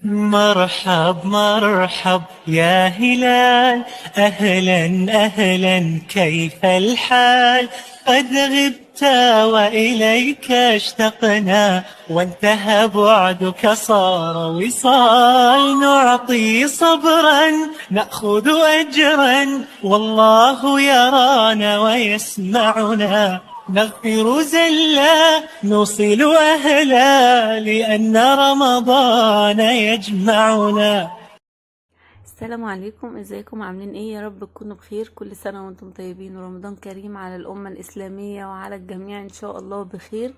مرحب مرحب يا هلال، أهلا أهلا كيف الحال؟ قد غبت وإليك اشتقنا، وانتهى بعدك صار وصال. نعطي صبرا نأخذ أجرا، والله يرانا ويسمعنا. نغفر زلا نوصل أهلا، لأن رمضان يجمعنا. السلام عليكم، ازيكم؟ عاملين ايه؟ يا رب تكونوا بخير. كل سنة وانتم طيبين، ورمضان كريم على الأمة الإسلامية وعلى الجميع ان شاء الله بخير،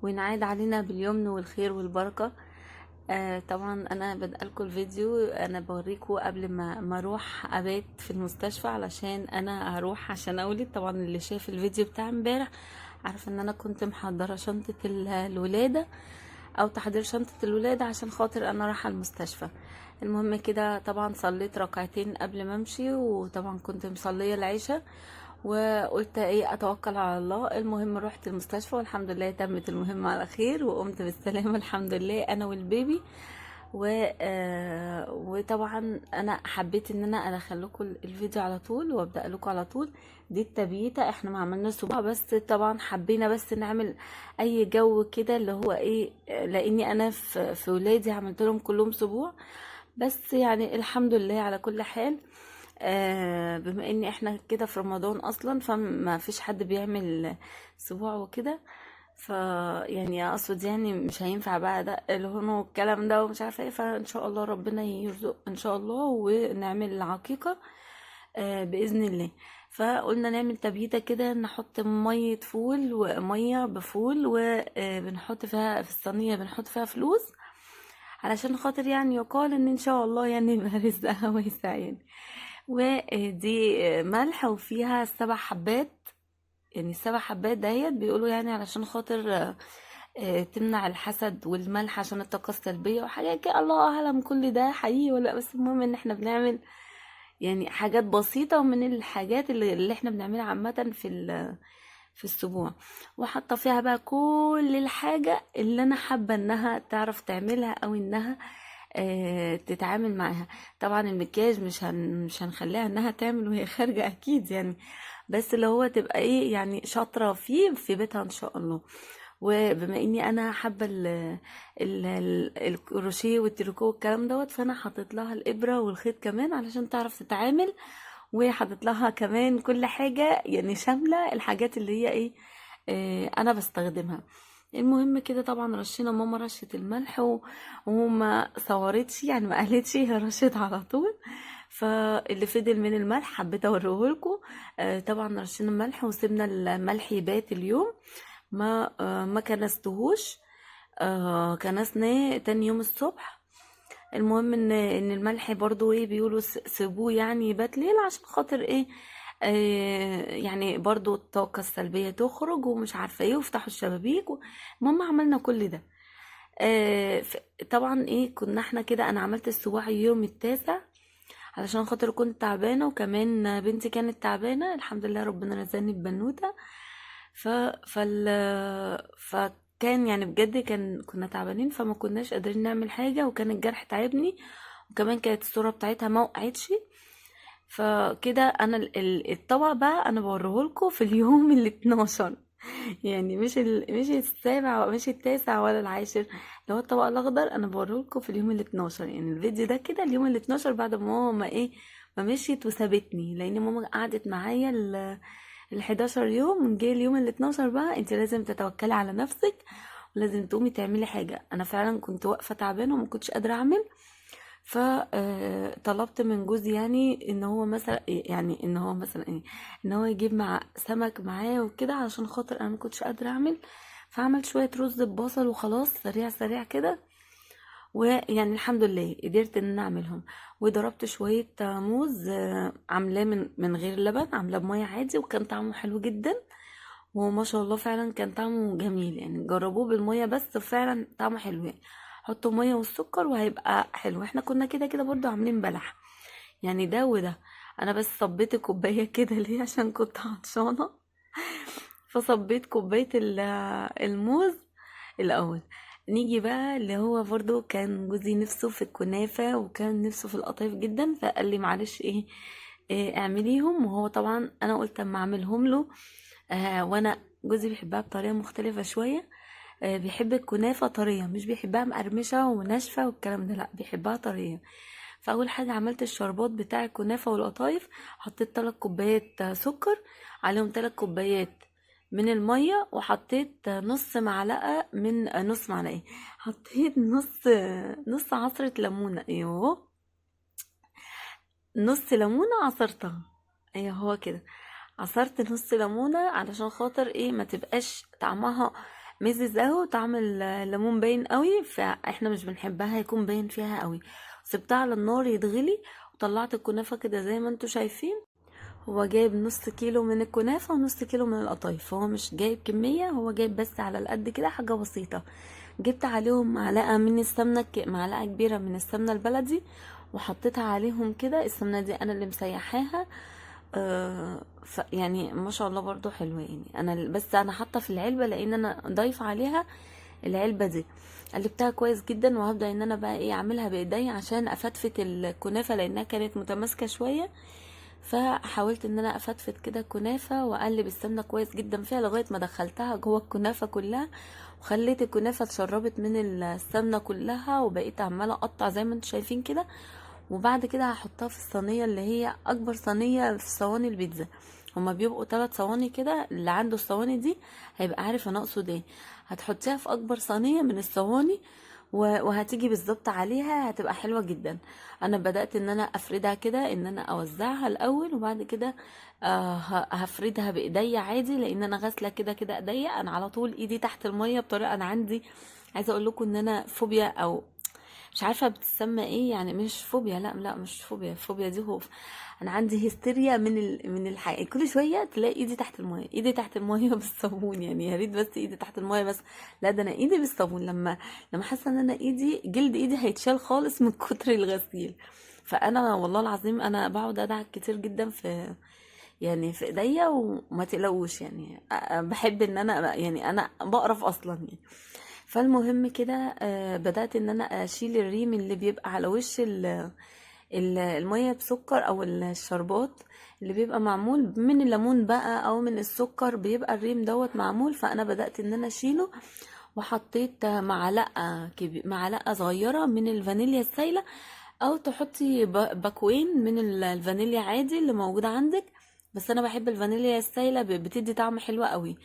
وينعاد علينا باليمن والخير والبركة. طبعا انا بدألكم الفيديو، انا بوريكم قبل ما اروح ابات في المستشفى، علشان انا هروح عشان اولد. طبعا اللي شاف الفيديو بتاع امبارح عارف ان انا كنت محضرة شنطة الولادة، او تحضير شنطة الولادة عشان خاطر انا رايحة المستشفى. المهم كده، طبعا صليت ركعتين قبل ما امشي، وطبعا كنت مصلية العشاء، وقلت ايه اتوكل على الله. المهم رحت المستشفى والحمد لله تمت المهمة على خير، وقمت بالسلامة الحمد لله انا والبيبي. وطبعا انا حبيت ان انا ادخل لكم الفيديو على طول وابدا لكم على طول. دي التبييته، احنا ما عملناش صباع، بس طبعا حبينا بس نعمل اي جو كده اللي هو ايه، لاني انا في ولادي عملت لهم كلهم سبوع. بس يعني الحمد لله على كل حال. بما ان احنا كده في رمضان اصلا، فما فيش حد بيعمل سبوع وكده. ف يعني اقصد يعني مش هينفع بقى ده الهون والكلام ده ومش عارفه ايه، فان شاء الله ربنا يرزق ان شاء الله ونعمل العقيقه باذن الله. فقلنا نعمل تبييته كده، نحط ميه فول وميه بفول، وبنحط فيها في الصينيه بنحط فيها فلوس، علشان خاطر يعني يقال ان شاء الله يعني يبقى رزقها واسع يعني. ودي ملح وفيها 7 حبات. يعني ال7 حبات ديت بيقولوا يعني علشان خاطر تمنع الحسد، والملح عشان الطاقة السلبية وحاجات كده، الله أعلم كل ده حقيقي ولا لأ. بس المهم ان احنا بنعمل يعني حاجات بسيطة من الحاجات اللي احنا بنعملها عامة في السبوع. وحاطة فيها بقى كل الحاجة اللي انا حابة انها تعرف تعملها، او انها تتعامل معاها. طبعا المكياج مش هنخليها انها تعمل وهي خارجة اكيد يعني، بس اللي هو تبقى ايه يعني شاطرة فيه في بيتها ان شاء الله. وبما اني انا حابة الكروشيه والتريكو والكلام دوت، فانا حاطط لها الابرة والخيط كمان علشان تعرف تتعامل، وحاطط لها كمان كل حاجة يعني شاملة الحاجات اللي هي ايه انا بستخدمها. المهم كده، طبعا رشينا ماما رشة الملح وما صورتش يعني ما قالتش، هي رشت على طول. فاللي فضل من الملح حبيت اوريهولكوا. طبعا رشينا الملح وسيبنا الملح يبات اليوم، ما كنستهوش. كنسناه تاني يوم الصبح. المهم ان الملح برضو ايه بيقولوا سيبوه يعني يبات ليل، عشان خاطر ايه يعني برضو الطاقة السلبية تخرج ومش عارفة ايه، وفتحوا الشبابيك المهم عملنا كل ده. طبعا ايه كنا احنا كده، انا عملت السواع يوم التاسع علشان خاطر كنت تعبانة، وكمان بنتي كانت تعبانة. الحمد لله ربنا رزقني ببنوتة. ف فال فكان يعني بجد كنا تعبانين، فما كناش قادرين نعمل حاجة، وكان الجرح تعبني، وكمان كانت الصورة بتاعتها ما وقعتش. فكده انا الطبق بقى انا بوريهولكوا في اليوم ال12، يعني مش السابع مش التاسع ولا العاشر، اللي هو الطبق الاخضر انا بوريهولكوا في اليوم ال12. يعني الفيديو ده كده اليوم ال12 بعد ما ماما ايه ما مشيت وسابتني، لان ماما قعدت معايا ال11 يوم. جه اليوم ال12 بقى انت لازم تتوكلي على نفسك، ولازم تقومي تعملي حاجه. انا فعلا كنت واقفه تعبانه وما كنتش قادره اعمل. فطلبت من جوزي يعني ان هو مثلا يعني ان هو مثلا ايه ان هو يجيب مع سمك معاه وكده، علشان خاطر انا ما كنتش قادره اعمل. فعملت شويه رز ببصل وخلاص، سريع سريع كده. ويعني الحمد لله قدرت ان انا اعملهم. وضربت شويه موز، عاملاه من غير لبن، عاملاه بميه عادي، وكان طعمه حلو جدا. وما شاء الله فعلا كان طعمه جميل، يعني جربوه بالميه بس فعلا طعمه حلو يعني. حطوا ميه والسكر وهيبقى حلو. احنا كنا كده كده برضو عاملين بلح، يعني ده وده. انا بس صبيت كوبايه كده ليه عشان كنت عطشانه، فصبيت كوبايه الموز الاول. نيجي بقى اللي هو برضو كان جوزي نفسه في الكنافة وكان نفسه في القطايف جدا، فقال لي معلش إيه اعمليهم. وهو طبعا انا قلت اما اعملهم له. وانا جوزي بيحبها بطريقة مختلفة شوية. بيحب الكنافة طرية، مش بيحبها مقرمشة وناشفة والكلام ده، لا بيحبها طرية. فاول حاجة عملت الشربات بتاع الكنافة والقطايف. حطيت 3 كوبايات سكر، عليهم 3 كوبايات من المية، وحطيت نص معلقة من نص معلقة إيه؟ حطيت نص عصرة ليمونة. ايوه، نص ليمونة عصرتها. ايوه هو كده، عصرت نص ليمونة علشان خاطر ايه ما تبقاش طعمها مزز قوي، طعم الليمون باين قوي، فاحنا مش بنحبها يكون باين فيها قوي. سبتها على النار يتغلي، وطلعت الكنافة كده زي ما انتوا شايفين. هو جايب نص كيلو من الكنافة ونص كيلو من القطايف، هو مش جايب كمية، هو جايب بس على القد كده حاجة بسيطة. جبت عليهم معلقة من السمنة، معلقة كبيرة من السمنة البلدي، وحطيتها عليهم كده. السمنة دي انا اللي مسيحاها. يعني ما شاء الله برضو حلوة يعني. انا بس انا حاطة في العلبة لان انا ضايفة عليها العلبة دي. قلبتها كويس جدا، وهبدأ ان انا بقى ايه اعملها بايدي عشان افتفت الكنافة لانها كانت متماسكة شوية. فحاولت ان انا افتفت كده كنافة واقلب السمنة كويس جدا فيها لغاية ما دخلتها جوه الكنافة كلها، وخليت الكنافة اتشربت من السمنة كلها، وبقيت عمالة اقطع زي ما انتم شايفين كده. وبعد كده هحطها في الصينية اللي هي اكبر صينية في صواني البيتزا. هما بيبقوا 3 صواني كده، اللي عنده الصواني دي هيبقى عارف انا اقصد ايه. هتحطيها في اكبر صينية من الصواني، وهتيجي بالظبط عليها، هتبقى حلوة جدا. انا بدأت ان انا افردها كده، ان انا اوزعها الاول، وبعد كده هفردها بايديا عادي، لان انا غاسله كده كده ايديا. انا على طول ايدي تحت المية بطريقة، انا عندي عايزه اقول لكم ان انا فوبيا، او مش عارفه بتسمى ايه يعني، مش فوبيا، لا لا مش فوبيا، الفوبيا دي خوف. انا عندي هستيريا من الحقيقة. كل شويه تلاقي ايدي تحت الميه، ايدي تحت الميه بالصابون يعني، يا ريت بس ايدي تحت الميه بس. لا ده انا ايدي بالصابون، لما حاسه ان انا جلد ايدي هيتشال خالص من كتر الغسيل. فانا والله العظيم انا بقعد ادعك كتير جدا في يعني في ايديا، وما تقلقوش يعني. بحب ان انا يعني انا بقرف اصلا يعني. فالمهم كده بدأت ان انا اشيل الريم اللي بيبقى على وش المية بسكر، او الشربات اللي بيبقى معمول من الليمون بقى او من السكر، بيبقى الريم دوت معمول. فانا بدأت ان انا اشيله، وحطيت معلقة صغيرة من الفانيليا السايلة، او تحطي باكوين من الفانيليا عادي اللي موجودة عندك. بس انا بحب الفانيليا السايلة، بتدي طعم حلو قوي.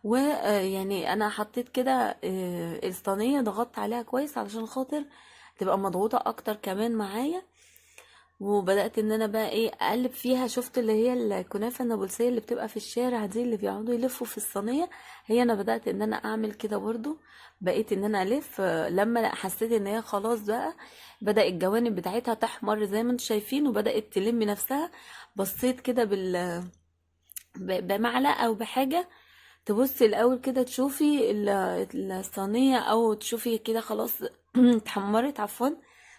ويعني انا حطيت كده الصينيه، ضغطت عليها كويس علشان خاطر تبقى مضغوطه اكتر كمان معايا. وبدات ان انا بقى ايه اقلب فيها. شفت اللي هي الكنافه النابلسيه اللي بتبقى في الشارع دي، اللي بيقعدوا يلفوا في الصينيه، هي انا بدات ان انا اعمل كده برضو. بقيت ان انا الف. لما حسيت ان هي خلاص بقى بدأ الجوانب بتاعتها تحمر زي ما انتم شايفين، وبدأت تلم نفسها. بصيت كده بمعلقه او بحاجه، تبصي الاول كده تشوفي الصينيه، او تشوفي كده خلاص اتحمرت، عفوا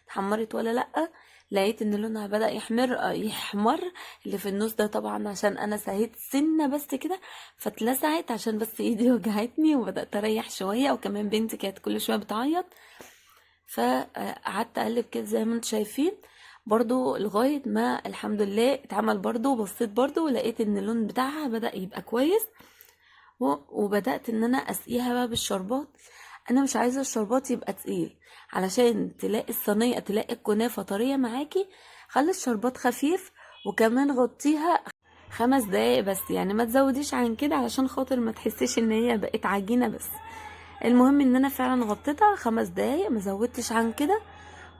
اتحمرت ولا لا. لقيت ان لونها بدأ يحمر. اللي في النص ده طبعا عشان انا سهيت سنه بس كده، فاتلسعت عشان بس ايدي وجعتني، وبدأت اريح شويه، وكمان بنتي كانت كل شويه بتعيط. فقعدت اقلب كده زي ما انتم شايفين برضو لغايه ما الحمد لله اتعمل برضو. بصيت برضو ولقيت ان اللون بتاعها بدأ يبقى كويس. وبدأت ان انا اسقيها بقى بالشربات. انا مش عايزة الشربات يبقى تقيل، علشان تلاقي الصينية، تلاقي الكنافة طرية معاكي. خلي الشربات خفيف، وكمان غطيها 5 دقايق بس يعني، ما تزوديش عن كده علشان خاطر ما تحسيش ان هي بقت عجينة بس. المهم ان انا فعلا غطيتها 5 دقايق، ما زودتش عن كده.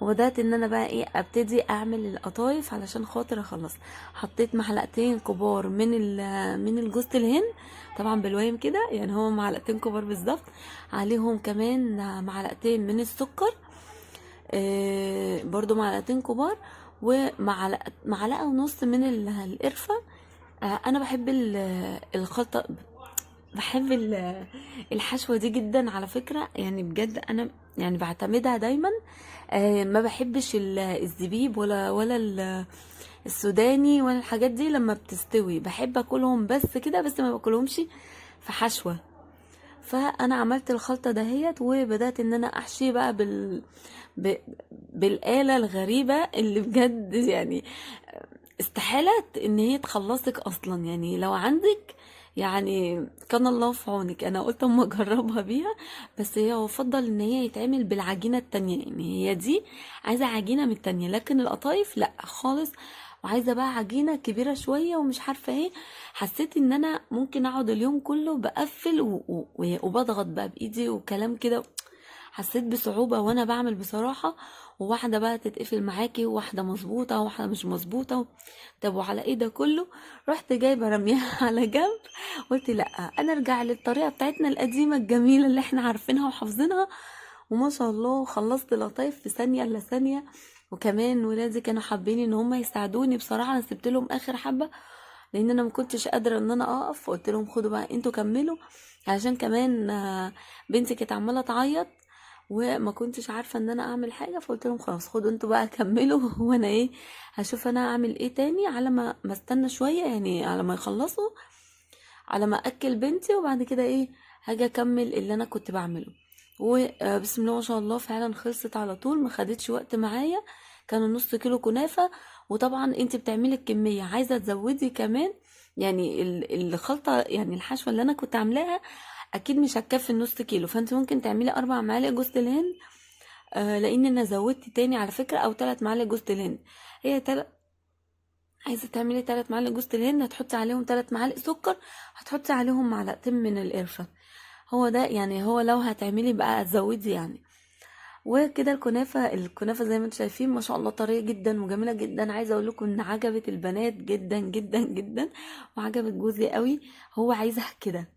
وبدأت ان انا بقى ايه ابتدي اعمل القطايف علشان خاطر اخلص. حطيت معلقتين كبار من الجوز الهند، طبعا بالوايم كده يعني، هو معلقتين كبار بالظبط. عليهم كمان معلقتين من السكر، برضو معلقتين كبار. معلقة ونص من القرفة. انا بحب الخلطة، بحب الحشوة دي جدا على فكرة يعني، بجد انا يعني بعتمدها دايما. ما بحبش الزبيب ولا السوداني ولا الحاجات دي. لما بتستوي بحب اكلهم بس كده، بس ما باكلهمش في حشوة. فانا عملت الخلطه دهيت وبدات ان انا احشي بقى ب... بالآلة الغريبة اللي بجد يعني استحالة ان هي تخلصك اصلا. يعني لو عندك، يعني كان الله في عونك. انا قلت اما اجربها بيها، بس هي يفضل ان هي يتعمل بالعجينة التانية. يعني هي دي عايزة عجينة من التانية، لكن القطايف لا خالص. وعايزة بقى عجينة كبيرة شوية ومش عارفة ايه. حسيت ان انا ممكن اقعد اليوم كله بقفل وبضغط بقى بايدي وكلام كده. حسيت بصعوبة وانا بعمل بصراحة. وواحدة بقى تتقفل معاكي، وواحدة مظبوطة وواحدة مش مظبوطة. طب وعلى ايه ده كله؟ رحت جايبة رميها على جنب. قلت لا، انا ارجع للطريقة بتاعتنا القديمة الجميلة اللي احنا عارفينها وحافظينها. وما شاء الله خلصت القطايف في ثانية الا ثانية. وكمان ولادي كانوا حابين ان هم يساعدوني بصراحة. انا سبت لهم اخر حبة لان انا ما كنتش قادرة ان انا اقف. فقلت لهم خدوا بقى انتوا كملوا. علشان كمان بنتي كانت عمالة تعيط وما كنتش عارفه ان انا اعمل حاجه. فقلت لهم خلاص خدوا انتوا بقى كملوا وانا ايه هشوف انا اعمل ايه تاني على ما استنى شويه، يعني على ما يخلصوا، على ما اكل بنتي. وبعد كده ايه هاجي اكمل اللي انا كنت بعمله. وبسم الله ما شاء الله فعلا خلصت على طول، ما خدتش وقت معايا. كانوا نص كيلو كنافه. وطبعا انت بتعملي الكميه عايزه تزودي كمان. يعني الخلطه، يعني الحشوه اللي انا كنت عاملاها اكيد مش هتكفي النص كيلو. فانت ممكن تعملي 4 معالق جوز الهند. لان انا زودت تاني على فكره، او 3 معالق جوز الهند. هي عايزه تعملي 3 معالق جوز الهند، هتحطي عليهم 3 معالق سكر، هتحطي عليهم معلقتين من القرفه. هو ده يعني، هو لو هتعملي بقى هتزودي يعني. وكده الكنافه زي ما انتم شايفين ما شاء الله طريه جدا وجميله جدا. عايزه اقول لكم ان عجبت البنات جدا جدا جدا، وعجبت جوزي قوي. هو عايزها كده.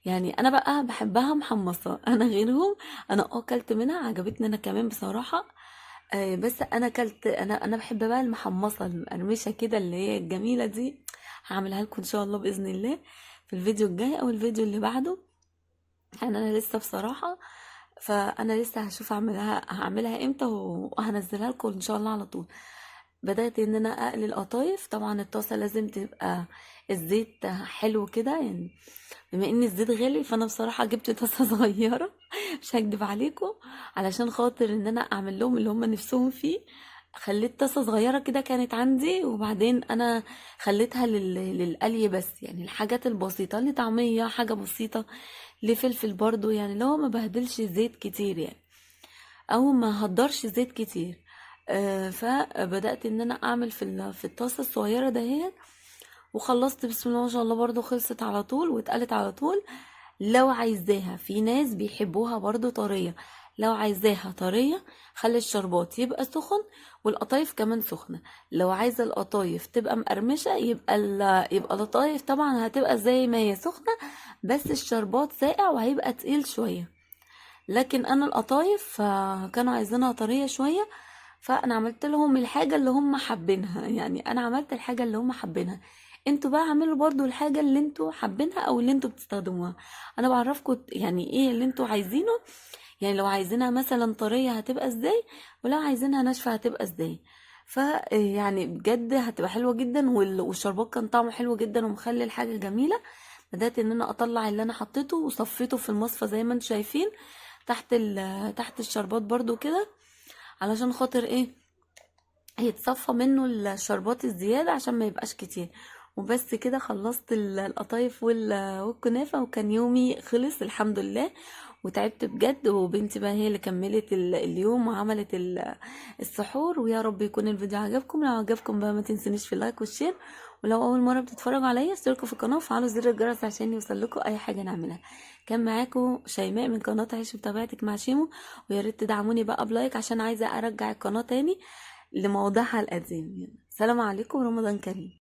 يعني انا بقى بحبها محمصه انا غيرهم. انا اكلت منها عجبتني انا كمان بصراحه. بس انا اكلت، انا بحب بقى المحمصه المقرمشه كده اللي هي الجميله دي. هعملها لكم ان شاء الله باذن الله في الفيديو الجاي او الفيديو اللي بعده. يعني انا لسه بصراحه، فانا لسه هشوف هعملها امتى وهنزلها لكم ان شاء الله على طول. بدأت ان انا اقلي القطايف. طبعا الطاسة لازم تبقى الزيت حلو كده يعني. بما ان الزيت غالي فانا بصراحة جبت طاسة صغيرة مش هكدب عليكم، علشان خاطر ان انا اعمل لهم اللي هم نفسهم فيه. خليت طاسة صغيرة كده كانت عندي، وبعدين انا خليتها للقلي بس. يعني الحاجات البسيطة، لطعمية حاجة بسيطة، لفلفل برضو، يعني لو ما بهدلش الزيت كتير يعني، او ما هدرش زيت كتير. فبدأت ان انا اعمل في الطاسة الصغيرة دهيت. وخلصت بسم الله ما شاء الله برضو خلصت على طول واتقلت على طول. لو عايزاها، في ناس بيحبوها برضو طرية، لو عايزاها طرية خلي الشربات يبقى سخن والقطايف كمان سخنة. لو عايزة القطايف تبقى مقرمشة يبقى القطايف طبعا هتبقى زي ما هي سخنة، بس الشربات ساقع وهيبقى تقيل شوية. لكن انا القطايف كانوا عايزينها طريه شويه، فانا عملت لهم الحاجه اللي هم حابينها. يعني انا عملت الحاجه اللي هم حابينها. انتوا بقى اعملوا برضو الحاجه اللي انتوا حابينها او اللي انتوا بتستخدموها. انا بعرفكم يعني ايه اللي انتوا عايزينه. يعني لو عايزينها مثلا طريه هتبقى ازاي، ولو عايزينها ناشفه هتبقى ازاي. يعني بجد هتبقى حلوه جدا. والشربات كان طعمه حلو جدا ومخلي الحاجه جميله. بدأت ان انا اطلع اللي انا حطيته وصفيته في المصفى زي ما انتم شايفين تحت الشربات برضو كده، علشان خاطر ايه يتصفى منه الشربات الزيادة عشان ما يبقاش كتير. وبس كده خلصت القطايف والكنافة، وكان يومي خلص الحمد لله. وتعبت بجد، وبنتي بقى هي اللي كملت اليوم وعملت السحور. ويا رب يكون الفيديو عجبكم. لو عجبكم بقى ما تنسونيش في اللايك والشير. ولو اول مره بتتفرجوا عليا اشتركوا في القناه وفعلوا زر الجرس عشان يوصلكوا اي حاجه نعملها. كان معاكم شيماء من قناه عيش بطبيعتك مع شيمو. ويا ريت تدعموني بقى بلايك عشان عايزه ارجع القناه تاني لموضوعها القديم. سلام عليكم ورمضان كريم.